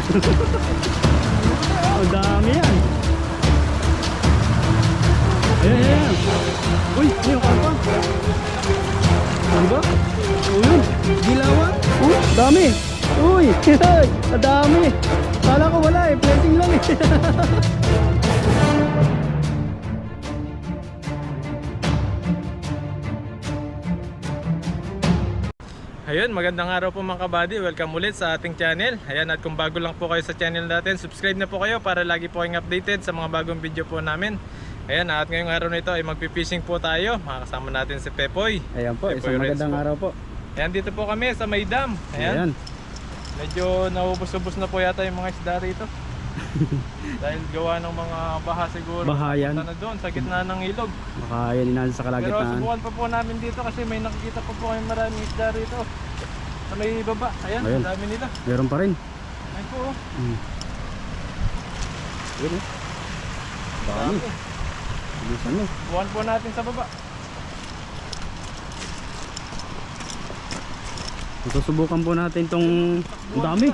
Ang dami yan. Ayan. Uy, yung karpa. Ano ba? O yun, dilawan. Uy, dami. Uy, ang dami. Kala ko wala eh, planting lang eh. Ayun, magandang araw po mga kabady. Welcome ulit sa ating channel. Ayan, at kung bago lang po kayo sa channel natin, subscribe na po kayo para lagi po kayong updated sa mga bagong video po namin. Ayan, at ngayong araw na ito ay magpipishing po tayo. Makakasama natin si Pepoy. Ayan po, Pepoy isang magandang Reds po. araw po. Ayan, dito po kami sa May Dam. Ayan. Medyo naubos-ubos na po yata yung mga isda rito. Dahil gawa ng mga baha siguro. Bahayan. Punta na doon sa gitna ng ilog. Baka yan inalis sa Pero kalagitnaan. subukan pa po namin dito kasi may nakikita pa po kami maraming isda rito. Sa may baba. Ayan, Ayan. ang dami nila. Meron pa rin. Ayan po. Yun eh. Dami. Bilisan mo. Buwan po natin sa baba. Susubukan po natin tong ang dami.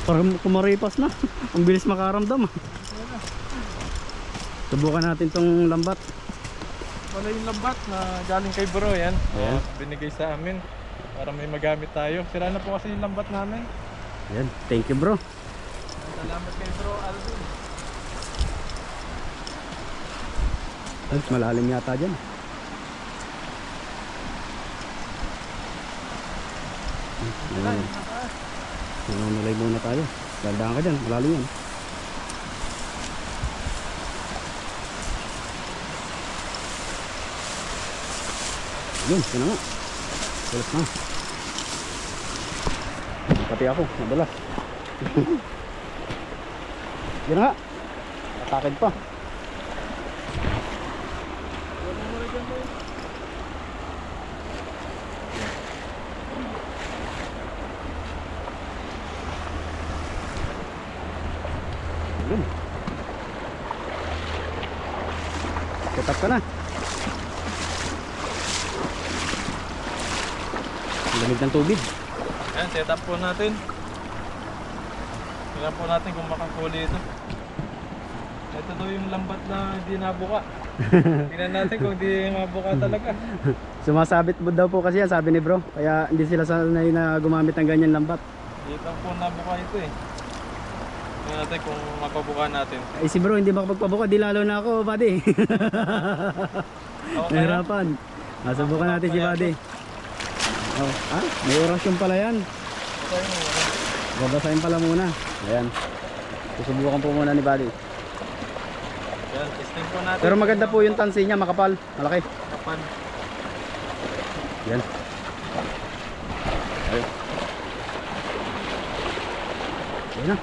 Parang kumaripas na. Ang bilis makaramdam. Subukan natin tong lambat. Wala yung lambat na galing kay bro. Yan. Ayan. Binigay sa amin para may magamit tayo. Sira na po kasi yung lambat namin. Ayan. Thank you bro. Salamat kay bro Alvin. Ay, malalim yata dyan. Ayan. Nanunulay muna tayo. Gandaan ka dyan. Malalim yan. Yun, yun na nga. Tulas na. Pati ako, nadulas. Yun na nga. Atakid pa. Yun. Tetap ka na. Ang lamig ng tubig. Ayan, set up po natin. Tingnan po natin kung makakuli ito. Ito daw yung lambat na hindi nabuka. Tingnan natin kung hindi mabuka talaga. Sumasabit mo daw po kasi yan, sabi ni bro. Kaya hindi sila sanay na gumamit ng ganyan lambat. Hindi lang po nabuka ito eh. Tingnan natin kung mapabuka natin. Eh si bro hindi makapagpabuka, di lalo na ako, buddy. Okay. Nahirapan. Nasubukan natin si buddy. Oh, may orasyon pala yan. Ito yung Babasahin pala muna. Ayan. Susubukan po muna ni buddy. Ayan, testing po natin. Pero maganda po yung tansi niya, makapal, malaki. Kapan. Yan. Ayun. Ayun na.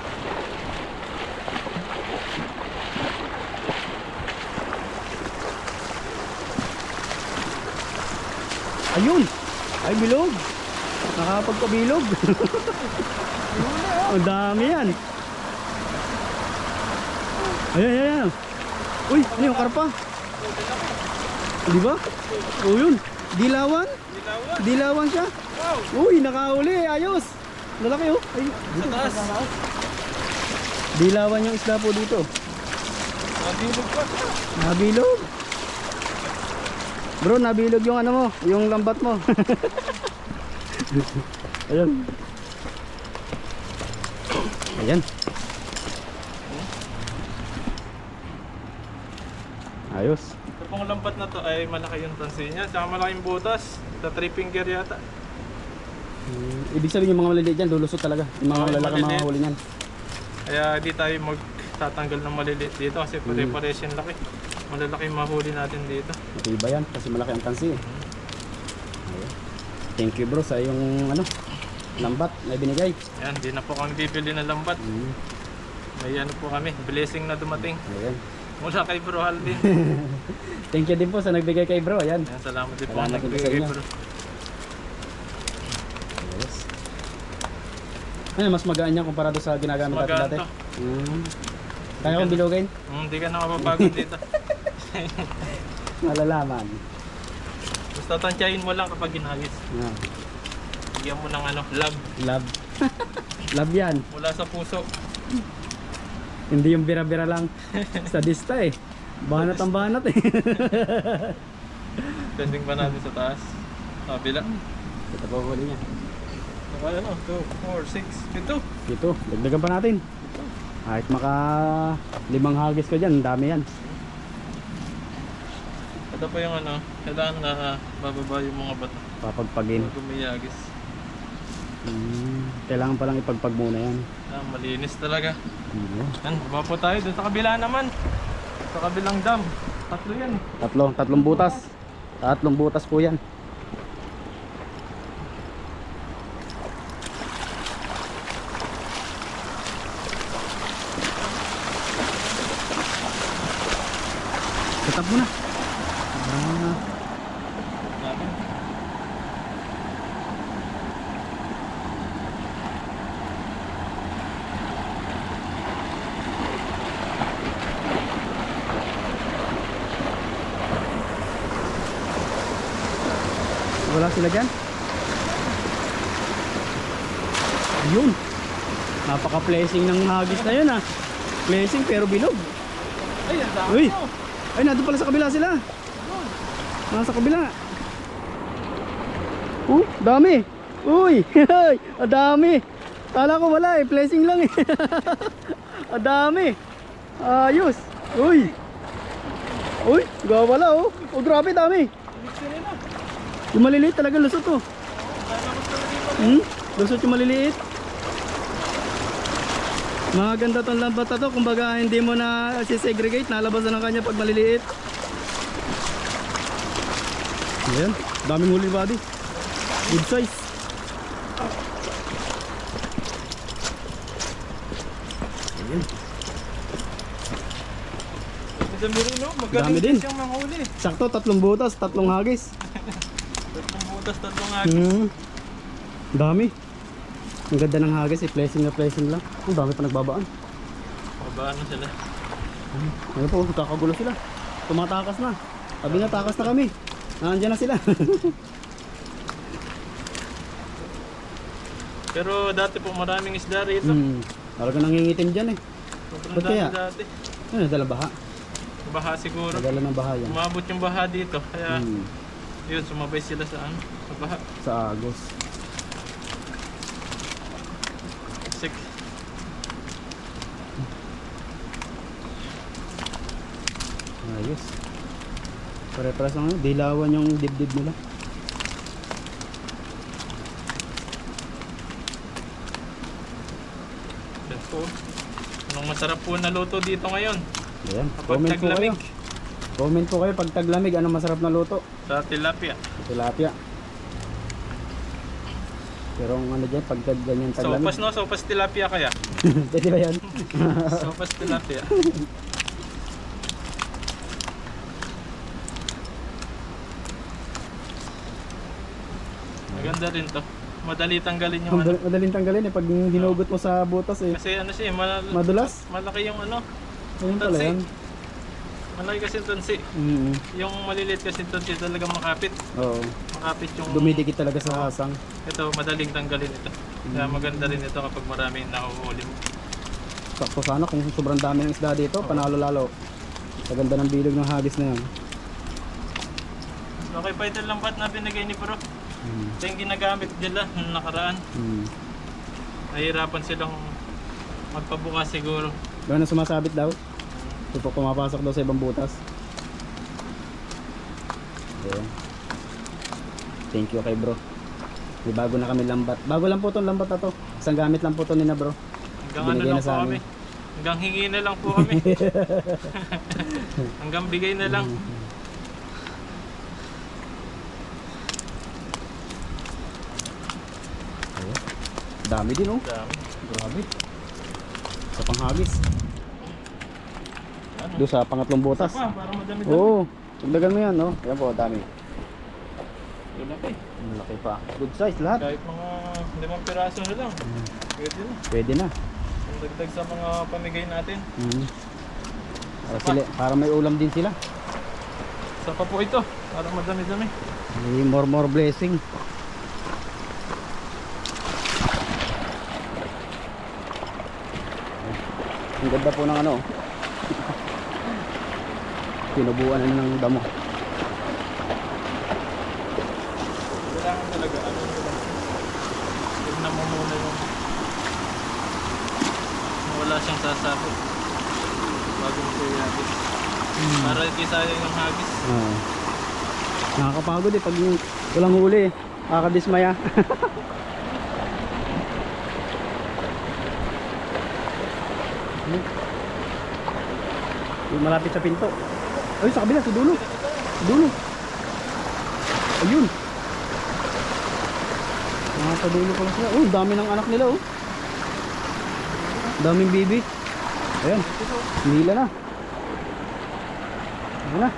Ayun! Ay, bilog! Nakapagpabilog! Ang dami yan! Ayan, ayan, ayan! Uy, ano yung karpa? Di ba? O yun! Dilawan? Dilawan. Dilawan siya? Wow! Uy, nakahuli! Ayos! Lalaki oh! Ay, Sa taas. dilawan yung isda po dito. Nabilog pa. Nabilog! Bro, nabilog yung ano mo, yung lambat mo. Ayun. Ayan. Ayos. Ito pong lambat na to ay malaki yung tansi niya. Tsaka malaking butas. Sa 3 finger yata. Ibig sabihin yung mga maliliit dyan, lulusot talaga. Yung mga Okay, lalaki maliliit. mahuli niyan. Kaya di tayo magtatanggal ng maliliit dito kasi pare-pares yung laki. Malalaki yung mahuli natin dito. Matiba yan kasi malaki ang tansi. Ayun. Thank you bro sa yung ano, lambat na binigay. Yan, di na po kami bibili ng lambat. May ano po kami, blessing na dumating. Ayan. Mula kay Bro Alvin. Thank you din po sa nagbigay kay bro. Ayan. Yan, salamat din po Salamat ang din po nagbigay sa kay inyo. Bro. Yes. Ano, mas magaan yan kumpara doon sa ginagamit natin Magaan dati. to. Kaya kong bilogin? Hindi ka na mapapagod dito. Malalaman. Basta tansyahin mo lang kapag ginagis. Yeah. Bigyan mo ng ano, love. Love. Love yan. Mula sa puso. Hindi yung bira-bira lang. Sadista eh. Banat ang banat eh. Tending pa natin sa taas. Kabila. Ito po huli niya. Nakala no? 2, 4, 6, 7. Dito, dagdagan pa natin. Kahit maka 5 hagis ko dyan, ang dami yan. Ito pa yung ano, kailangan na bababa yung mga bato. Papagpagin. Bago may agis. Kailangan palang ipagpag muna yan. Malinis talaga. Oo. Yan, baba po tayo doon sa kabila naman. Sa kabilang dam. 3 yan. Tatlong butas. Tatlong butas po yan. Setap mo na. Natin. Wala sila dyan. Ayun. Napaka-flashing ng hagis na yun ah. Flashing pero bilog. Ay, ang dami. Uy! Ay, nandun pala sa kabila sila. Nasa kabila. Dami. Uy! Ang dami. Kala ko wala eh. Flashing lang eh. Ang dami. Ayos. Uy! Uy! Wala oh. Oh, grabe dami. Yung maliliit talaga lusot oh. Lusot yung maliliit. Maganda tong lambat na to. Kumbaga hindi mo na sisegregate. Nalabas na ng kanya pag maliliit. Ayan. Daming huli body. Good size. Ayan. Madami rin no? Dami Magaling din. siyang manghuli. Sakto, 3 butas, 3 hagis. 3 butas, 3 agis. Dami. Ang ganda ng hagis eh. Flashing na flashing lang. Ang dami pa nagbabaan. Mabaan na sila. Ano po, kakagulo sila. Tumatakas na. Sabi na, takas na kami. Nandiyan na sila. Pero dati po maraming isda rito. Talaga nangingitim dyan eh. Sobrang Ba't dami kaya? dati. Ano, dala baha. Baha siguro. Nadala ng baha yan. Umabot yung baha dito. Kaya Hmm, yun, sumabay sila sa ano, sa baha. sa Agos. Sik. Ayos. Pare-paras lang yun. Dilawan yung dibdib nila. Yan po. Anong masarap po na luto dito ngayon? Ayan. Kapag Comment po kayo. taglamig. Comment po kayo pag taglamig. Anong masarap na luto? Sa tilapia. Tilapia. Pero ang ano dyan, pag ganyan taglamig. Sopas no? Sopas tilapia kaya? Pwede ba yan? Sopas tilapia. Maganda rin to. Madali tanggalin yung ano. Madaling tanggalin eh pag hinugot mo sa butas eh. Kasi ano siya, Madulas? malaki yung ano. Ayun pala Tansi. yan. Malaki kasi yung tansi. Yung maliliit kasi yung tansi talagang makapit. Oo. Makapit yung... Dumidikit talaga sa hasang. Ito, madaling tanggalin ito. Kaya maganda rin ito kapag maraming nahuhuli mo. Sakto sana kung sobrang dami ng isda dito, panalo lalo. Sa ganda ng bilog ng hagis na yan. Okay pa ito lambat na binigay ni Bro. Ito yung ginagamit nila nung nakaraan. Nahihirapan silang magpabukas siguro. Gano'n sumasabit daw? Ito po pumapasok daw sa ibang butas. Ayan. Thank you kay Bro. May bago na kami lambat. Bago lang po itong lambat na to. Isang gamit lang po ito ni na Bro. Hanggang ano Binigay lang na po sa kami. amin. Hanggang hingi na lang po kami. Hanggang bigay na lang. Ayan. Dami din oh. Dami. Grabe. Sa panghagis. Ano? Doon sa pangatlong butas. Pa, para madami-dami. Oo. Tagdagan mo yan no. Ayan po, dami. Malaki. Malaki pa. Good size lahat. Kahit mga 5 piraso na lang. Pwede na. Pwede na. Ang dagdag sa mga pamigay natin. Para may ulam din sila. Isa pa po ito. Para madami-dami. May more blessing. Ang ganda po ng ano. Tinubuan na ng damo. Kailangan talaga ano mo lang. Tignan mo muna yung wala siyang sasabot bago mo tuyabit. Para hindi sayang yung hagis. Nakakapagod pag walang huli. Nakakadismaya. Yung malapit sa pinto. Ay, sa kabila, sa dulo. Sa dulo. Ayun. Sa dulo pala sila. Oh, dami ng anak nila, oh. Daming bibi. Ayan. Nila na. Ayan na.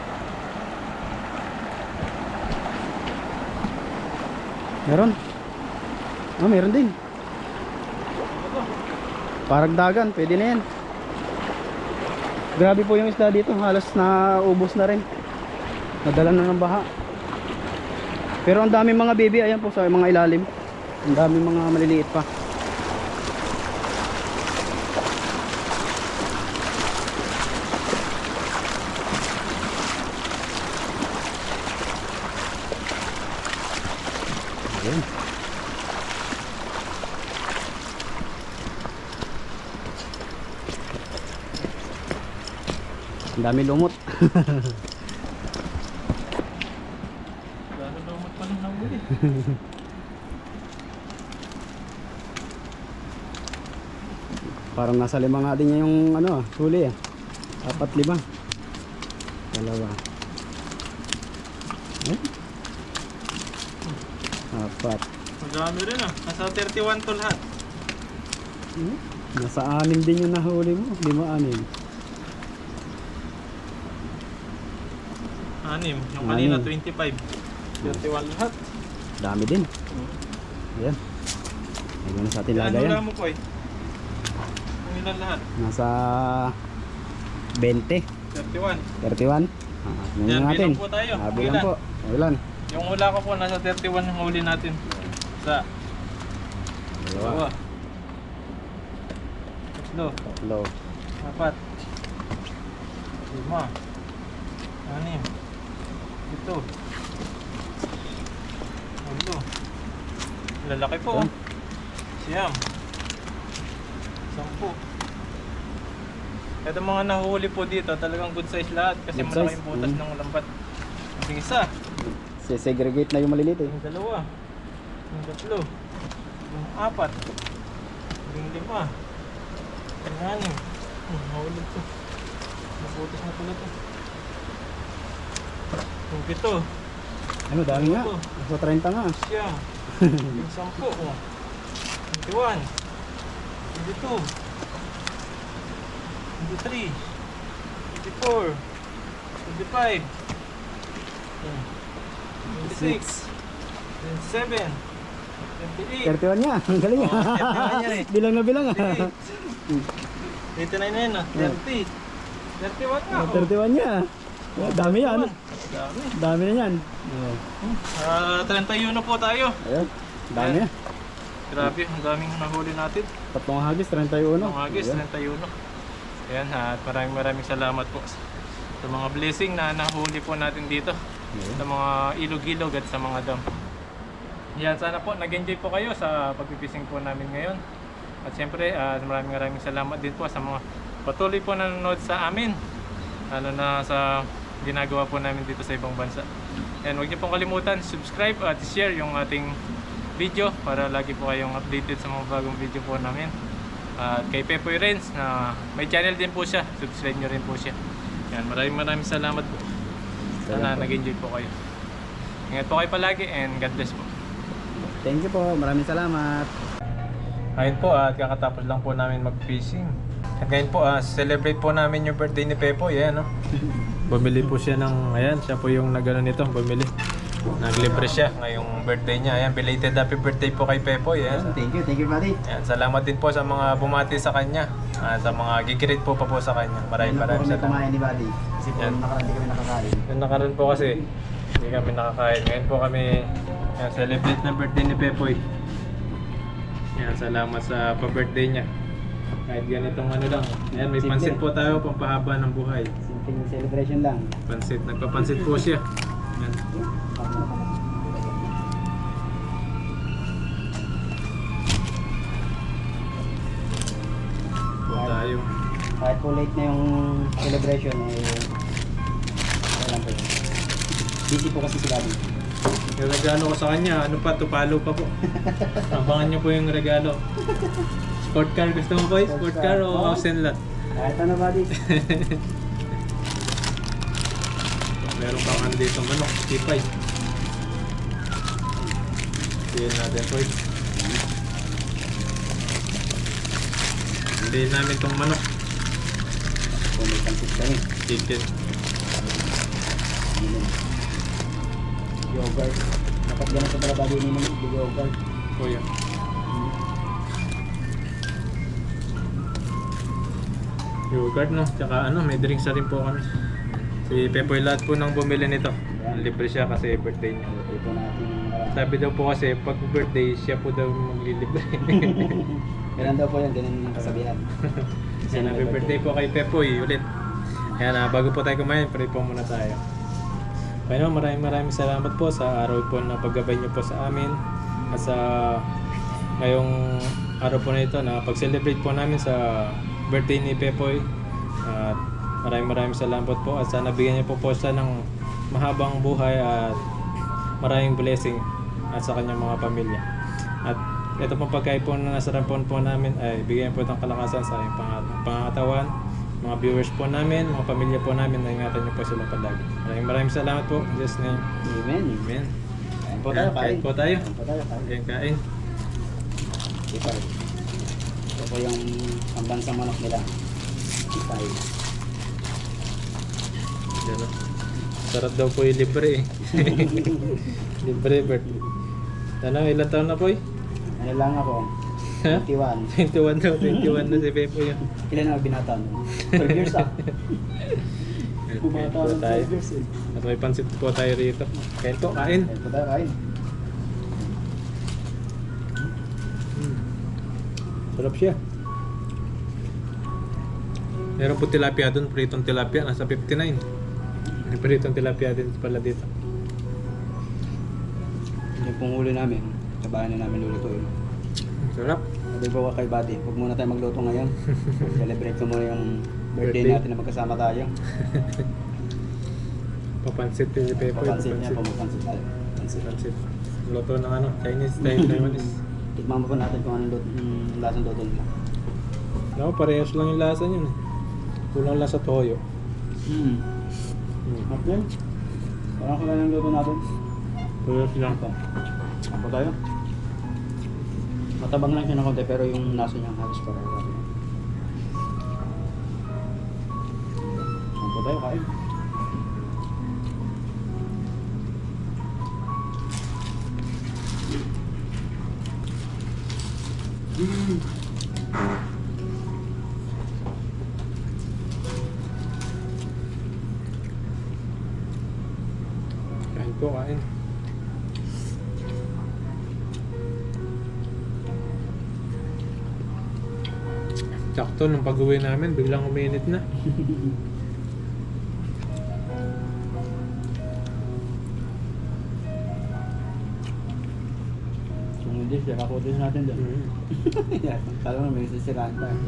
Meron. Oh, meron din. Parang dagan, pwede na yan. Grabe po yung isda dito, halos na ubos na rin. Nadala na ng baha. Pero ang daming mga baby, ayan po sa mga ilalim. Ang daming mga maliliit pa. Ayan. Ang dami lumot. Lalo lumot pa lang nahuli. Parang nasa 5 nga din niya yung ano, huli ah. 4, 5. Dalawa. Ay. 4. Madami rin ah. Nasa 31 to lahat. Nasa 6 din yung nahuli mo. 5, 6. 6. Yung kanina 25. 31 lahat. Dami din. Ayan. Ayun na sa atin Ano lagayan. lang mo po eh? Kung ilan lahat? Nasa 20. 31. 31. Yun Yan, natin. bilang po tayo. Bilang Ilan? po. Ilan? Yung hula ko po nasa 31 yung huli natin. Sa Dalawa. 2. 3. 4. 5. 6. 7. 8. Lalaki po. Oh. Siyam. 10. Ito mga nahuli po dito, talagang good size lahat kasi Good malaking size? butas ng lambat. Yung isa, Segregate na yung maliliit eh. yung 2, yung 3, yung 4, yung 5, yung 6. Nahulog to. Nabutas na pala to. Yung 7. Ano, dami nga. Ito. Nasa 30 nga. Siyam. Yung 10. Oh. 21. 22. 23. 24. 25. 26. 27. 28. 31 nga. Ang galing Oh, 31 yan eh. Bilang na bilang ah. 29 na yun ah. 30. 31 nga. 31 niya. Dami yan. Dami. Dami na yan. 31 po tayo. Ayun. Dami yan. Grabe, ang daming nahuli natin. Tatlong hagis, 31. Ang agis, Ayan. 31. Ayan, at maraming salamat po sa mga blessing na nahuli po natin dito. Ayan. Sa mga ilog-ilog at sa mga dam. Yan, sana po nag-enjoy po kayo sa pagpipising po namin ngayon. At siyempre, maraming salamat din po sa mga patuloy po na nanonood sa amin. Lalo na sa ginagawa po namin dito sa ibang bansa. And huwag niyo pong kalimutan, subscribe at share yung ating video para lagi po kayong updated sa mga bagong video po namin. At kay Pepoy Renz na may channel din po siya, subscribe nyo rin po siya. Yan, maraming salamat po. Sana nag-enjoy po kayo. Ingat po kayo palagi and God bless po. Thank you po. Maraming salamat. Ayun po, at kakatapos lang po namin mag-fishing. At ngayon po, celebrate po namin yung birthday ni Pepoy. Ayan, no? Bumili po siya ng, ayan, siya po yung nagano nito, bumili. Naglibre siya ngayong birthday niya. Ayan, belated happy birthday po kay Pepoy. Ayan. Thank you buddy. Ayan, salamat din po sa mga bumati sa kanya. Sa mga gigirit po pa po sa kanya. Maraming salamat. kumain ni buddy. Kasi po Yan. nakaraan di kami nakakain. Yung nakaraan po kasi, hindi kami nakakain. Ngayon po kami, ayan, celebrate na birthday ni Pepoy. Ayan, salamat sa pa-birthday niya. Kahit ganitong ano lang. Ayan, may Simple. pansit po tayo, pampahaba ng buhay. Simpleng celebration lang. Pansit, nagpapansit po siya. Ayan. Po tayo. Kahit po late na yung celebration, okay lang po yun. Busy po kasi si Daddy. Yung regalo ko sa kanya, ano pa, tupalo pa po. Abangan nyo po yung regalo. Sport car, gusto mo po eh? Sport car o Oh. house and lot? Kahit ano, Buddy. Meron pang ano dito manok, tipay. Hintayin natin po eh. Hintayin namin tong manok, Kung may pansit kami. chicken. Yogurt. Dapat ganito pala Buddy ni yogurt. Kuya. Yogurt no, tsaka ano, may drinks na rin po kami. Si Pepoy lahat po nang bumili nito. Libre siya kasi birthday niya. Ito po natin Sabi daw po kasi pag birthday siya po daw maglilibre. ganun daw po yan, ganun yung kasabihan. Yan, happy birthday po kay Pepoy ulit. Ayan, bago po tayo kumain, pray po muna tayo. Kaya maraming salamat po sa araw po na paggabay niyo po sa amin. At sa ngayong araw po na ito na pag-celebrate po namin sa birthday ni Pepoy. At maraming salamat po at sana bigyan niyo po siya ng mahabang buhay at maraming blessing at sa kanyang mga pamilya. At ito pong pagkain po na nasarapan po namin ay bigyan po ng kalakasan sa aming pangangatawan, mga viewers po namin, mga pamilya po namin, na ingatan niyo po sila palagi. Maraming salamat po. In Jesus' name. Amen. Amen. Kain po tayo, kain. Kain po tayo. Kain po tayo, kain. Kain kain. Ipay. Ito po yung pambansang manok nila. Ipay. Yan o. Sarap daw po yung libre eh. Libre birthday. Ano, ilan taon na po eh? Ano lang ako? Ha? 21. 21 daw, 21 na si Pepo yun. Ilan na binata mo? 12 years ah. Bumata po ng tayo. 12 years eh. At may pansit po tayo rito. Kain po, kain. Kain po tayo, kain. Sarap siya. Meron po tilapia doon, pritong tilapia, nasa 59. May pritong tilapia din pala dito. Yung pong huli namin, kabahan na namin lulutuin. Sarap. Sabi ko kay Buddy, huwag muna tayo magluto ngayon. Celebrate ko muna yung birthday Birthday. natin na magkasama tayo. Papansit din si Pepo. Papansit niya, pumapansit tayo. Pansit. Pansit. Luto ng ano, Chinese style Taiwanese. Tikman mo po natin kung anong lasang luto nila. Ako, parehas lang yung lasa niyan eh. Kulang lang sa toyo. Okay. Parang kung anong luto natin. Parehas lang. Ito. Kampo tayo. Matabang lang siya ng konti pero yung nasa niya halos parang natin. Kampo tayo, kain. Kain po, kain. Sakto, nung pag-uwi namin, biglang uminit na. Kung hindi, sira ko din natin doon. Kala mo may sisiraan tayo.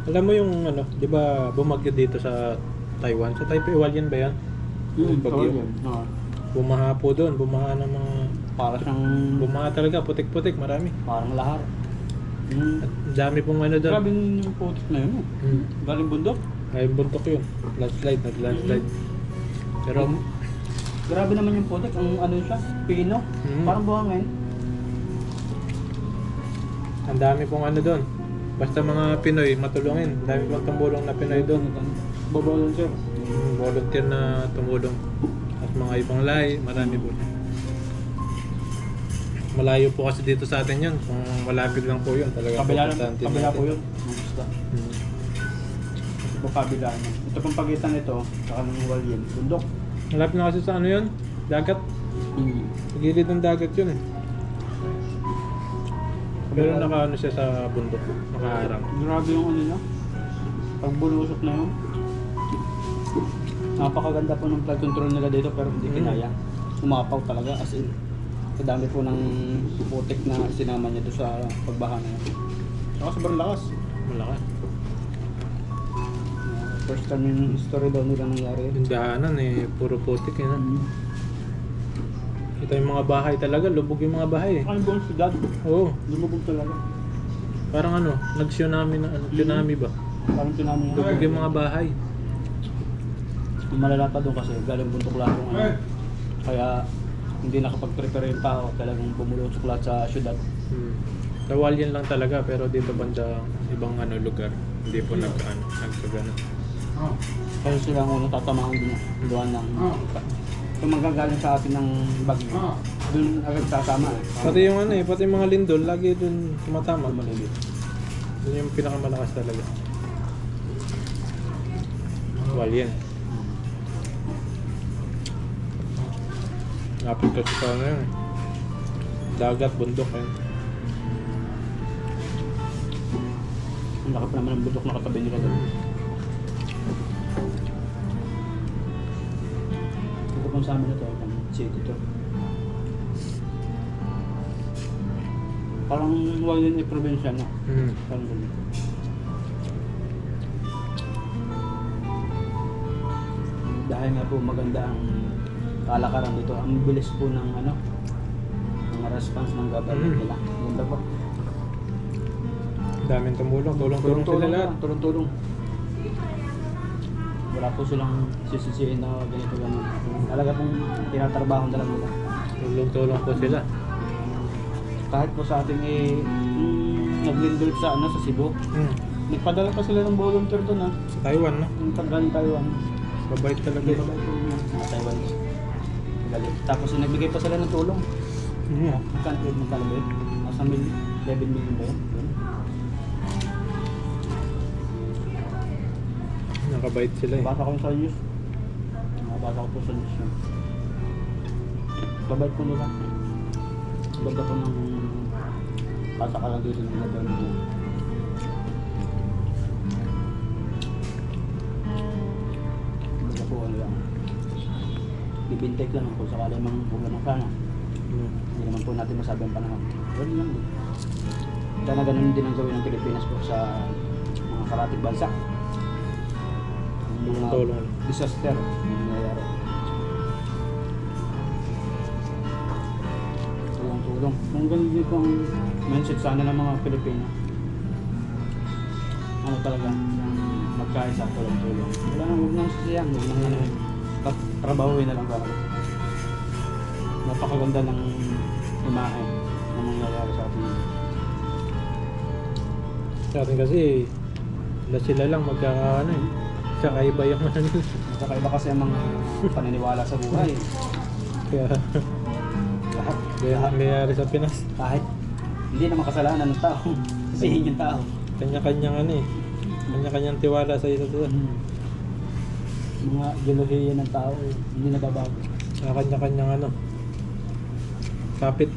Alam mo yung ano, di ba bumagyo dito sa Taiwan? Sa Taipei, Hualien ba yan? Yung bagyo. Oo. Bumaha po doon, bumaha ng mga... Para siyang Bumaha talaga, putik-putik, marami. parang lahar. At dami pong ano doon. Grabe yung putik na yun. Galing bundok. Ay, buntok yun. Landslide, nag-landslide. Pero, Grabe naman yung putik. Ang ano siya, pino. Parang buhangin. ang dami pong ano doon. Basta mga Pinoy, matulungin. Ang dami pong tumulong na Pinoy doon. Volunteer. Volunteer na tumulong. At mga ibang lahi, marami po. Malayo po kasi dito sa atin yun. Kung malapit lang po yun, talaga Kabila pupuntahan din kabila natin. po yun. Hmm. kabilaan. Ito pang pagitan nito, saka ng Hualien, bundok. Malapit na kasi sa ano yun? Dagat. Sa gilid ng dagat yun eh. Pero nakaano siya sa bundok. Nakaharang. Grabe yung ano niya. Pag bulusok na yun. Napakaganda po ng flight control nila dito pero hindi kinaya. Umapaw talaga as in. Kadami po ng putik na sinama niya doon sa pagbaha na yun. Saka sobrang lakas. Malakas. First time yung history daw nila nangyari. Yung daanan eh, puro putik eh. Kita yung mga bahay talaga, lubog yung mga bahay eh. Saka yung buong syudad, Oo. lumubog talaga. Parang ano, nag-tsunami na ano, tsunami ba? Parang tsunami na. Lubog yung mga bahay. Yung malala pa doon kasi galing bundok lahat yung ano. Kaya hindi nakapag-prepare yung tao, talagang bumulusok lahat sa syudad. Sa Hualien lang talaga, pero dito banda ibang ano lugar. Hindi po nagkagano. Kaya sila ang unang tatamaan din doon ng kung magagaling sa atin ng bagyo. Doon agad tatama eh. Pati yung ano eh, pati yung mga lindol, lagi dun tumatama. Malibit. Yun yung pinakamalakas talaga. Hualien. Lapit kasi sa ano yun. Dagat, bundok yun. Ang laki pa naman ng bundok na katabi nila doon. Ito pang sa amin na ito, itong city to. Parang Hualien ay probinsya no? Parang ganun. Dahil nga po maganda ang kalakaran dito, ang bilis po ng ano, ng response ng government nila. Ganda po. Daming tumulong, tulong-tulong sila lahat. Tulong-tulong. Wala po silang sisisihin na ganito ganun. Talaga pong tinatrabaho nila nila. Tulong-tulong po sila. Kahit po sa ating naglindol sa ano sa Cebu, nagpadala pa sila ng volunteer doon Sa Taiwan, no? Yung tagal Taiwan. Babait talaga. Mabait po yung mga Taiwan. Galing. Tapos nagbigay pa sila ng tulong. Magkano ba yun? Nasa 11 million ba yun? Nakabait sila eh. Nabasa ko sa news. Nabasa ko po sa news yun. Babait po nila. Ganda po ng pasakalan dito ng ganda nila. Ganda po ano lang. Bibintake lang kung sakali mang ulan ng sana. Hindi naman po natin masabi ang panahon. Ganun lang din. Sana ganun din ang gawin ng Pilipinas po sa mga karating bansa. Mga Tulong. disaster na nangyayari. Tulong-tulong. Kung ganun din po ang mindset sana ng mga Pilipino. Ano talaga, magkaisa, tulong-tulong. Wala nang huwag nang sasayang, huwag nang ano, trabahuin na lang talaga. Napakaganda ng imahe na nangyayari sa atin. Sa atin kasi, sila lang magkakaano eh. Kakaiba yung ano nila. Kakaiba kasi ang mga paniniwala sa buhay. Kaya, Lahat. kaya nangyayari sa Pinas. Kahit hindi naman kasalanan ng tao. Sisihin yung tao. Kanya-kanyang ano eh. Kanya-kanyang tiwala sa isa't isa. Mga ideolohiya ng tao, hindi nababago. Kanya-kanyang ano. Kapit.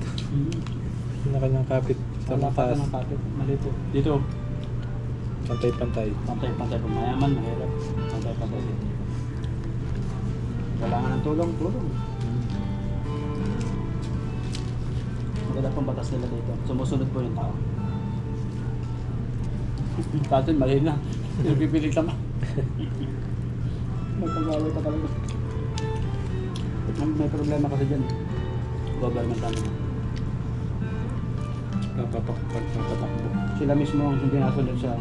Kanya-kanyang kapit. Sa Wala pa mataas. ng kapit. Mali po. Dito, Pantay-pantay. pantay-pantay po. Mayaman, mahirap. Pantay-pantay dito. Kailangan ng tulong. Maganda pong batas nila dito. Sumusunod po yung tao. Sa atin, mali na. Pipilit naman. Magpag-away pa talaga. May problema kasi dyan. Government namin. Papatakbo. Sila mismo ang hindi nasunod sa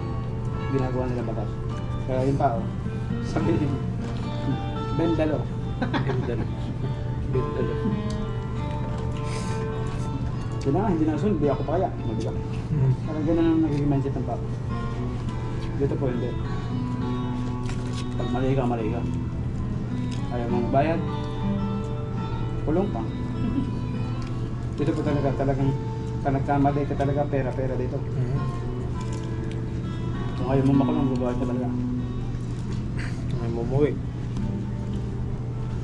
ginagawa nila batas. Kaya yung tao, sabihin, bendalo. Bindalo. Sila nga, hindi nasunod, di ako pa kaya. Mabigat. Parang ganun ang nagiging mindset ng tao. Dito po hindi. Pag mali ka. Ayaw mong bayad, kulong pa. Dito po talagang nagkamali ka talaga, pera dito. Kung ayaw mo makulong, bubuhay talaga. Ay, mumuwi.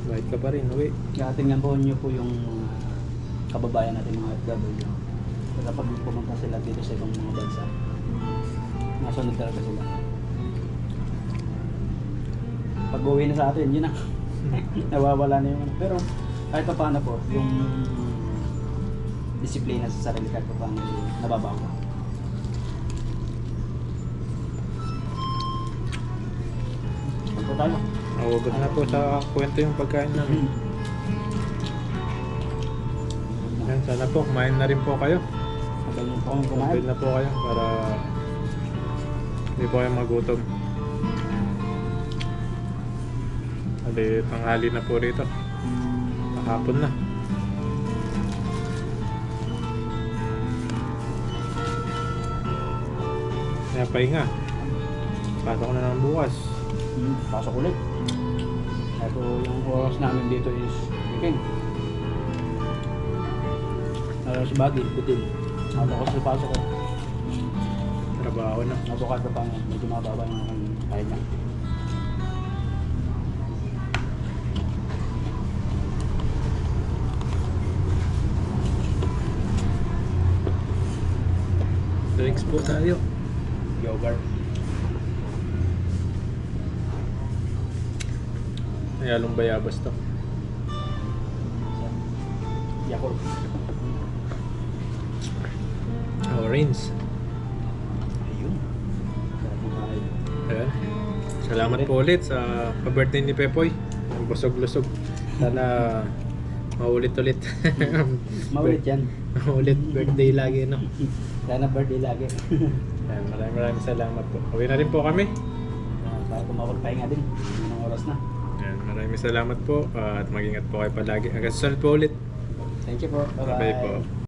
Bait ka pa rin, uwi. Kaya tingnan po niyo po yung kababayan natin mga FW. Kapag pumunta sila dito sa ibang mga bansa, nasunod talaga sila. Pag uwi na sa atin, yun na. Nawawala na yung ano. Pero kahit pa paano po, yung disiplina sa sarili kahit pa paano nababago. Ano po tayo? Nawagod na po sa kwento yung pagkain namin. Ayan, sana po, kumain na rin po kayo. Sabay niyo po kami kumain. Kumain na po kayo para hindi po kayo magutom. Hali, tanghali na po rito. Kahapon na. Kaya pahinga. Pasok na ng bukas. Pasok ulit. Ito yung oras namin dito is weekend. Si Baggy, butil. Ako sa pasok ko. Trabaho na. Ako kahit pa paano, medyo mababa yung kaya niya. Drinks po tayo. Yogurt. Ayalong bayabas to. Yakult. Orange. Ayun. Sarap ng kain. Ayan. Salamat po ulit sa pa-birthday ni Pepoy. Ang busog-lusog. Sana maulit-ulit. Maulit yan. Maulit birthday lagi, no? Sana birthday lagi. Ayan, maraming salamat po. Uwi na rin po kami. Para kumapagpahinga din. Yun ang oras na. Ayan, maraming salamat po at mag-ingat po kayo palagi. Hanggang sa susunod po ulit. Thank you po. Bye-bye po.